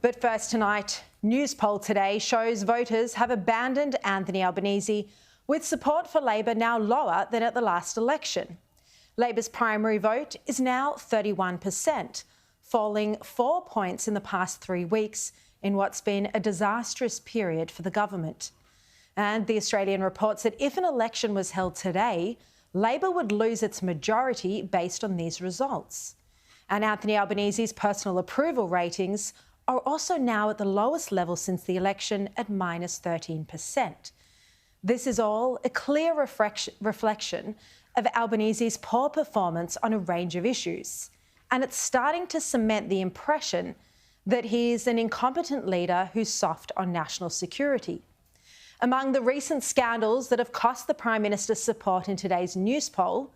But first tonight, Newspoll today shows voters have abandoned Anthony Albanese, with support for Labor now lower than at the last election. Labor's primary vote is now 31%, falling 4 points in the past 3 weeks in what's been a disastrous period for the government. And The Australian reports that if an election was held today, Labor would lose its majority based on these results. And Anthony Albanese's personal approval ratings are also now at the lowest level since the election at -13%. This is all a clear reflection of Albanese's poor performance on a range of issues, and it's starting to cement the impression that he is an incompetent leader who's soft on national security. Among the recent scandals that have cost the Prime Minister's support in today's Newspoll,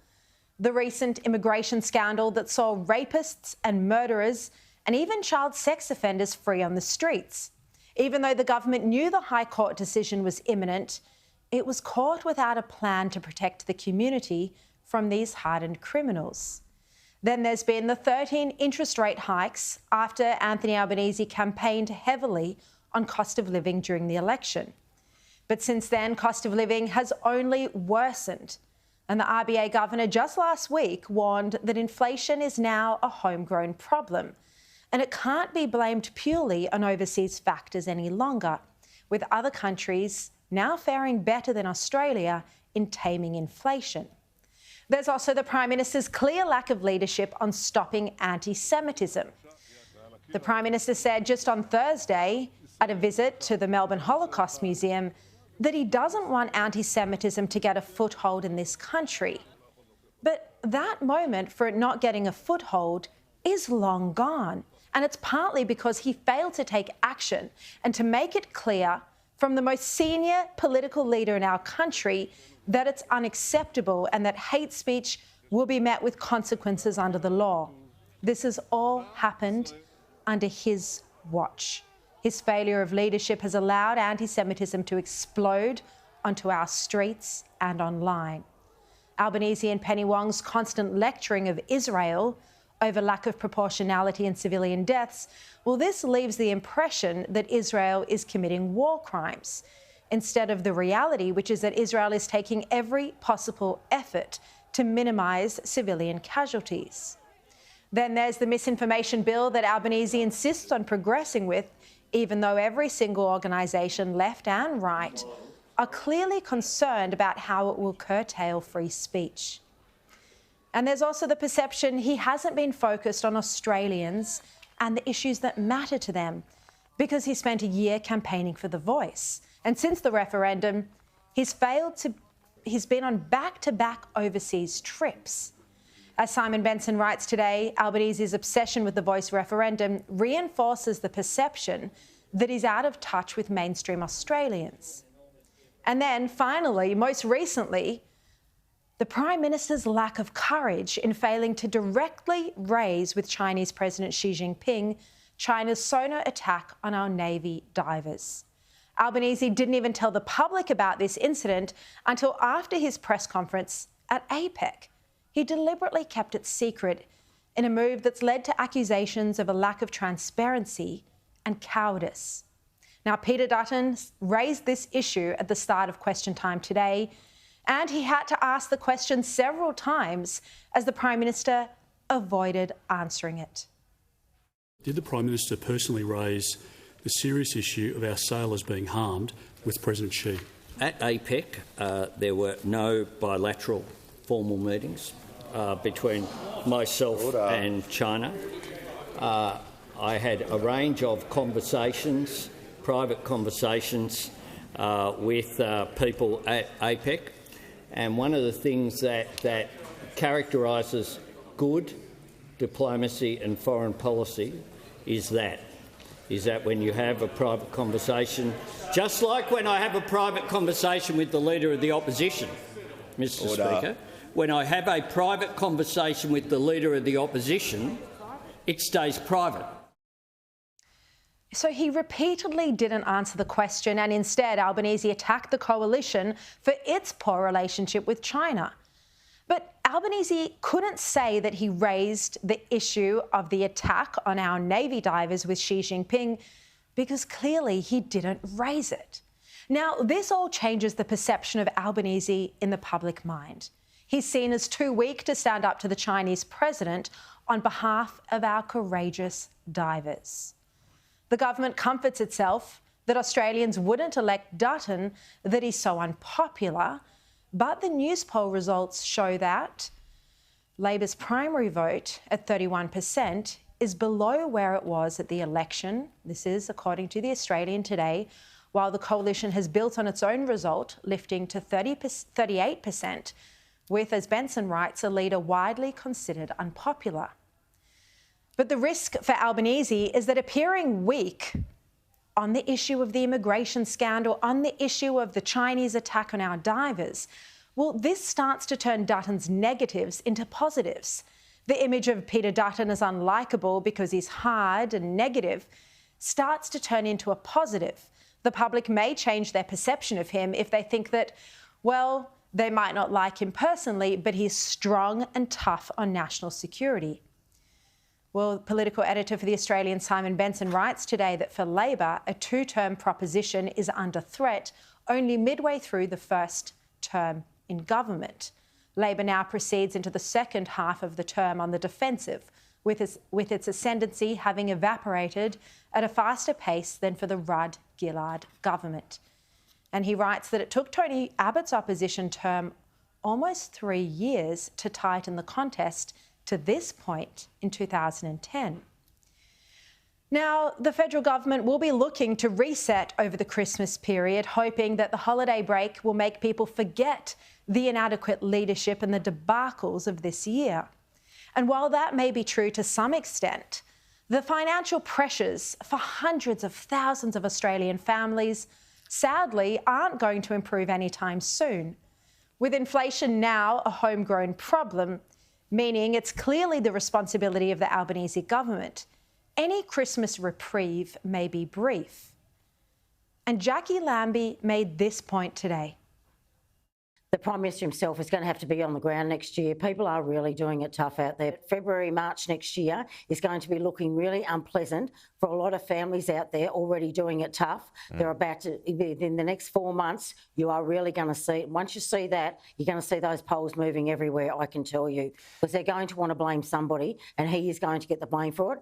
the recent immigration scandal that saw rapists and murderers and even child sex offenders free on the streets. Even though the government knew the High Court decision was imminent, it was caught without a plan to protect the community from these hardened criminals. Then there's been the 13 interest rate hikes after Anthony Albanese campaigned heavily on cost of living during the election. But since then, cost of living has only worsened. And the RBA governor just last week warned that inflation is now a homegrown problem. And it can't be blamed purely on overseas factors any longer, with other countries now faring better than Australia in taming inflation. There's also the Prime Minister's clear lack of leadership on stopping anti-Semitism. The Prime Minister said just on Thursday at a visit to the Melbourne Holocaust Museum that he doesn't want anti-Semitism to get a foothold in this country. But that moment for it not getting a foothold is long gone. And it's partly because he failed to take action and to make it clear from the most senior political leader in our country that it's unacceptable and that hate speech will be met with consequences under the law. This has all happened under his watch. His failure of leadership has allowed anti-Semitism to explode onto our streets and online. Albanese and Penny Wong's constant lecturing of Israel over lack of proportionality in civilian deaths, well, this leaves the impression that Israel is committing war crimes, instead of the reality, which is that Israel is taking every possible effort to minimise civilian casualties. Then there's the misinformation bill that Albanese insists on progressing with, even though every single organisation, left and right, are clearly concerned about how it will curtail free speech. And there's also the perception he hasn't been focused on Australians and the issues that matter to them, because he spent a year campaigning for The Voice. And since the referendum, he's been on back-to-back overseas trips. As Simon Benson writes today, Albanese's obsession with the Voice referendum reinforces the perception that he's out of touch with mainstream Australians. And then, finally, most recently, the Prime Minister's lack of courage in failing to directly raise with Chinese President Xi Jinping China's sonar attack on our Navy divers. Albanese didn't even tell the public about this incident until after his press conference at APEC. He deliberately kept it secret in a move that's led to accusations of a lack of transparency and cowardice. Now, Peter Dutton raised this issue at the start of Question Time today, and he had to ask the question several times as the Prime Minister avoided answering it. Did the Prime Minister personally raise the serious issue of our sailors being harmed with President Xi? At APEC, there were no bilateral formal meetings between myself and China. I had a range of conversations, private conversations with people at APEC, and one of the things that characterises good diplomacy and foreign policy is that when you have a private conversation, just like when I have a private conversation with the Leader of the Opposition, Mr Speaker, when I have a private conversation with the Leader of the Opposition, it stays private. So he repeatedly didn't answer the question, and instead Albanese attacked the coalition for its poor relationship with China. But Albanese couldn't say that he raised the issue of the attack on our Navy divers with Xi Jinping because clearly he didn't raise it. Now, this all changes the perception of Albanese in the public mind. He's seen as too weak to stand up to the Chinese president on behalf of our courageous divers. The government comforts itself that Australians wouldn't elect Dutton, that he's so unpopular, but the Newspoll results show that Labor's primary vote at 31% is below where it was at the election. This is according to the Australian today, while the coalition has built on its own result, lifting to 38%, with, as Benson writes, a leader widely considered unpopular. But the risk for Albanese is that appearing weak on the issue of the immigration scandal, on the issue of the Chinese attack on our divers, well, this starts to turn Dutton's negatives into positives. The image of Peter Dutton as unlikable because he's hard and negative starts to turn into a positive. The public may change their perception of him if they think that, well, they might not like him personally, but he's strong and tough on national security. Well, political editor for The Australian, Simon Benson, writes today that for Labor, a two-term proposition is under threat only midway through the first term in government. Labor now proceeds into the second half of the term on the defensive, with its ascendancy having evaporated at a faster pace than for the Rudd-Gillard government. And he writes that it took Tony Abbott's opposition term almost 3 years to tighten the contest to this point in 2010. Now, the federal government will be looking to reset over the Christmas period, hoping that the holiday break will make people forget the inadequate leadership and the debacles of this year. And while that may be true to some extent, the financial pressures for hundreds of thousands of Australian families sadly aren't going to improve anytime soon. With inflation now a homegrown problem, meaning it's clearly the responsibility of the Albanese government, any Christmas reprieve may be brief. And Jackie Lambie made this point today. The Prime Minister himself is going to have to be on the ground next year. People are really doing it tough out there. February, March next year is going to be looking really unpleasant for a lot of families out there already doing it tough. They're about to, in the next 4 months, you are really going to see, once you see that, you're going to see those polls moving everywhere, I can tell you, because they're going to want to blame somebody and he is going to get the blame for it.